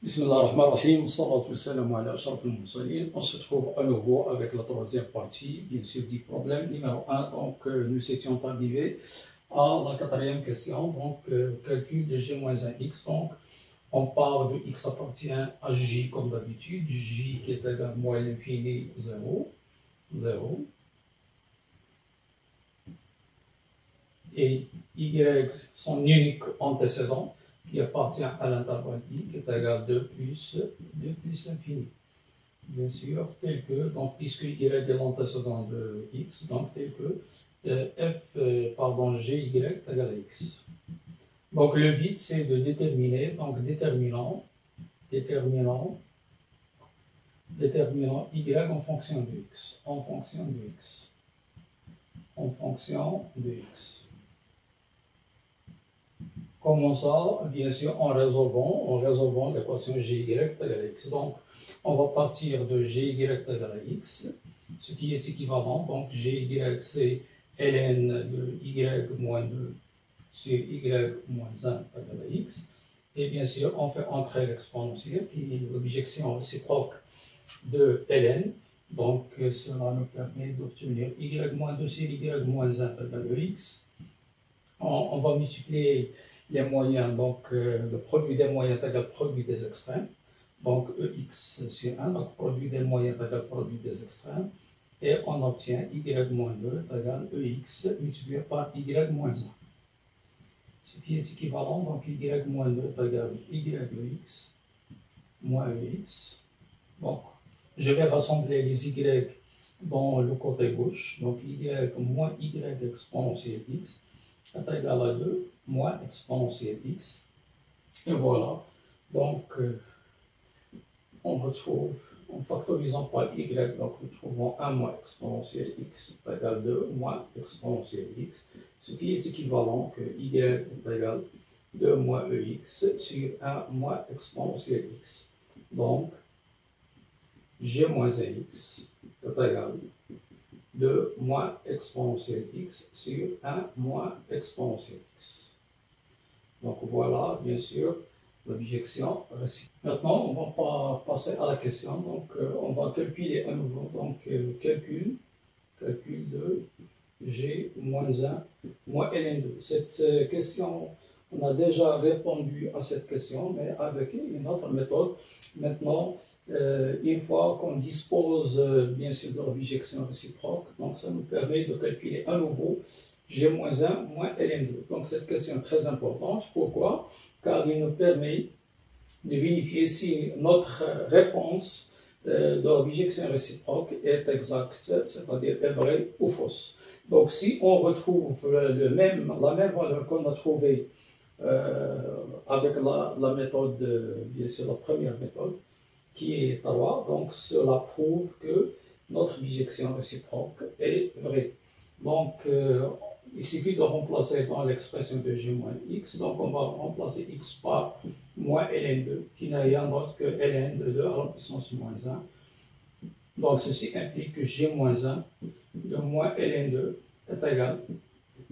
Bismillah ar-Rahman ar-Rahim, salatu wassalam ala ashraf al-mursalin. On se trouve à nouveau avec la troisième partie, bien sûr, du problème numéro 1. Donc, nous étions arrivés à la quatrième question, donc calcul de g-1x. Donc, on part de x appartient à j comme d'habitude, j qui est égal à moins l'infini 0, 0. Et y, son unique antécédent, qui appartient à l'intervalle i, qui est égal à 2 plus l'infini. Bien sûr, tel que, donc puisque y est l'antécédent de x, donc tel que gy est égal à x. Donc le but c'est de déterminer, donc déterminant y en fonction de x, en fonction de x. Comment ça? Bien sûr, en résolvant l'équation gy égale à x. Donc, on va partir de gy égale à x, ce qui est équivalent. Donc, gy c'est ln de y moins 2 sur y moins 1 égale à x. Et bien sûr, on fait entrer l'exponentielle, qui est l'objection réciproque de ln. Donc, cela nous permet d'obtenir y moins 2 sur y moins 1 égale à x. On va multiplier les moyens, donc le produit des moyens est égal au produit des extrêmes, donc ex sur 1, donc produit des moyens est égal au produit des extrêmes, et on obtient y moins 2 est égal à ex multiplié par y moins 1. Ce qui est équivalent, donc y moins 2 est égal à yex moins ex. Donc, je vais rassembler les y dans le côté gauche, donc y moins y exponentielle x est égal à 2 moins exponentielle x. Et voilà. Donc, on retrouve, en factorisant par y, donc nous trouvons 1 moins exponentielle x est égal à 2 moins exponentielle x, ce qui est équivalent que y est égal à 2 moins ex sur 1 moins exponentielle x. Donc, g moins x est égal à 2 moins exponentielle x sur 1 moins exponentielle x. Donc voilà, bien sûr, l'objection réciproque. Maintenant, on va passer à la question. Donc, on va calculer à nouveau. Donc, calcul de g moins 1 moins ln2. Cette question, on a déjà répondu à cette question, mais avec une autre méthode. Maintenant, une fois qu'on dispose bien sûr de l'objection réciproque, donc ça nous permet de calculer à nouveau g-1 moins ln2. Donc cette question est très importante. Pourquoi? Car il nous permet de vérifier si notre réponse de l'objection réciproque est exacte, c'est-à-dire est vraie ou fausse. Donc si on retrouve la même valeur qu'on a trouvée avec la méthode, bien sûr la première méthode, qui est 3, donc cela prouve que notre objection réciproque est vraie. Donc, il suffit de remplacer dans l'expression de g moins x, donc on va remplacer x par moins ln2, qui n'a rien d'autre que ln de 2 à la puissance moins 1. Donc, ceci implique que g moins 1 de moins ln2 est égal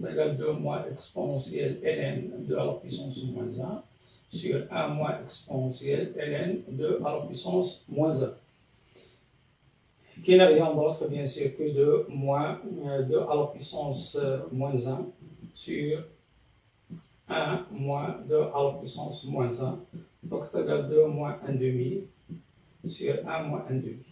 à 2 moins exponentielle ln 2 à la puissance moins 1 sur 1 moins exponentielle ln 2 à la puissance moins 1, qui n'est rien d'autre, bien sûr, que 2 moins 2 à la puissance moins 1 sur 1 moins 2 à la puissance moins 1, donc c'est égal à 2 moins 1 demi sur 1 moins 1 demi.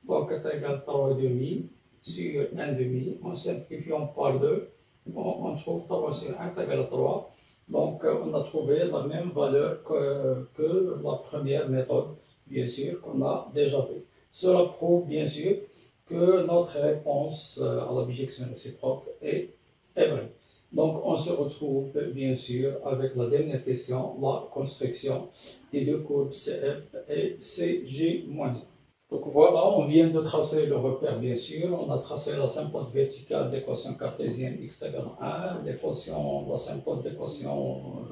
Donc c'est égal à 3 demi sur 1 demi. En simplifiant par 2, on trouve 3 sur 1 est égal à 3. Donc, on a trouvé la même valeur que la première méthode, bien sûr, qu'on a déjà vue. Cela prouve, bien sûr, que notre réponse à l'objection réciproque est vraie. Donc, on se retrouve, bien sûr, avec la dernière question, la construction des deux courbes CF et CG-1. Donc voilà, on vient de tracer le repère, bien sûr. On a tracé l'asymptote verticale d'équation cartésienne x égale à 1, l'asymptote d'équation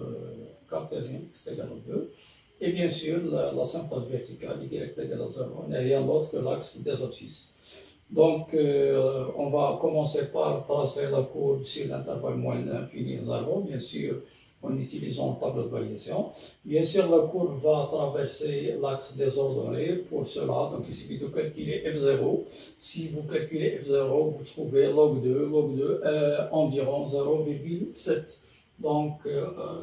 cartésienne x égale à 2, et bien sûr l'asymptote verticale y égale à 0. Il n'y a rien d'autre que l'axe des abscisses. Donc, on va commencer par tracer la courbe sur l'intervalle moins l'infini 0. Bien sûr, en utilisant le tableau de variation. Bien sûr, la courbe va traverser l'axe des ordonnées. Pour cela, donc il suffit de calculer F0. Si vous calculez F0, vous trouvez log 2 environ 0,7. Donc,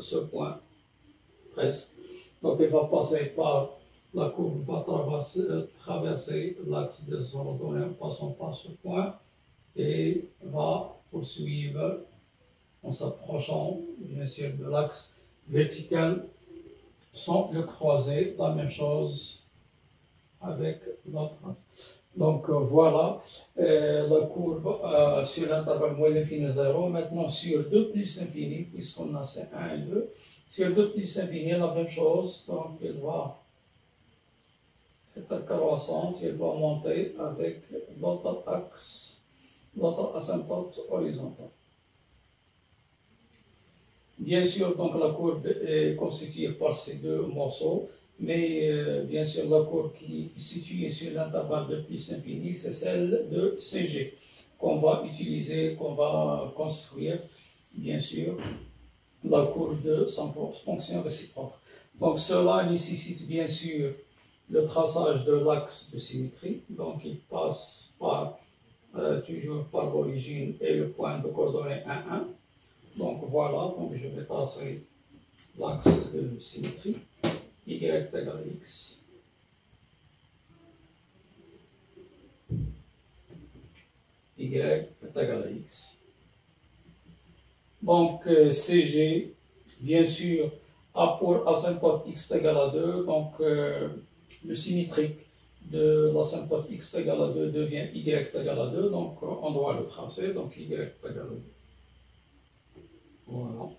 ce point reste. Donc, il va passer par, la courbe va traverser l'axe des ordonnées en passant par ce point et va poursuivre en s'approchant, bien sûr, de l'axe vertical sans le croiser. La même chose avec l'autre. Donc voilà la courbe sur l'intervalle moins l'infini 0. Maintenant sur 2 plus l'infini, puisqu'on a ces 1 et 2. Sur 2 plus l'infini, la même chose. Donc il va être croissante, il va monter avec l'autre axe, l'autre asymptote horizontale. Bien sûr, donc la courbe est constituée par ces deux morceaux, mais bien sûr, la courbe qui est située sur l'intervalle de plus infini, c'est celle de CG, qu'on va utiliser, qu'on va construire, bien sûr, la courbe de sans fonction réciproque. Donc cela nécessite bien sûr le traçage de l'axe de symétrie, donc il passe par, toujours par l'origine et le point de coordonnées 1, 1. Donc voilà, donc je vais tracer l'axe de symétrie, y égale à x, y est égal à x. Donc CG, bien sûr, a pour asymptote x égale à 2, donc le symétrique de l'asymptote x égale à 2 devient y égale à 2, donc on doit le tracer, donc y égale à 2. Voilà.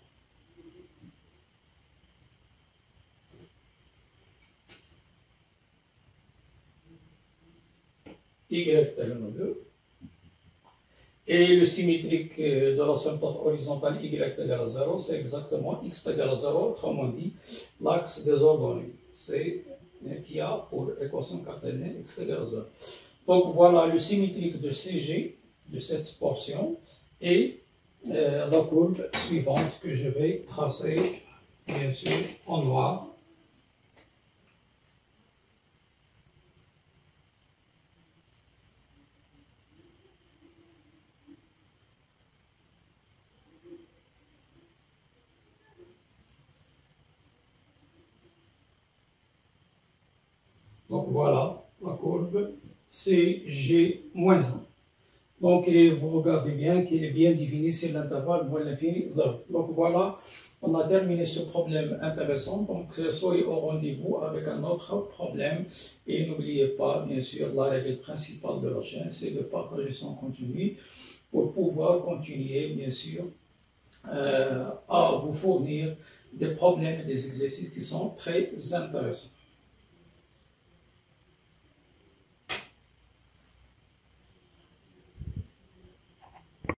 Y égale à 2. Et le symétrique de l'asymptote horizontale y égale à 0, c'est exactement x égale à 0, autrement dit, l'axe des ordonnées. C'est qui a pour équation cartésienne x égale à 0. Donc voilà le symétrique de CG de cette portion et la courbe suivante que je vais tracer, bien sûr, en noir. Donc voilà la courbe CG-1. Donc vous regardez bien qu'il est bien défini sur l'intervalle moins l'infini 0. Donc voilà, on a terminé ce problème intéressant. Donc soyez au rendez-vous avec un autre problème. Et n'oubliez pas, bien sûr, la règle principale de la chaîne, c'est de partager son contenu pour pouvoir continuer, bien sûr, à vous fournir des problèmes et des exercices qui sont très intéressants.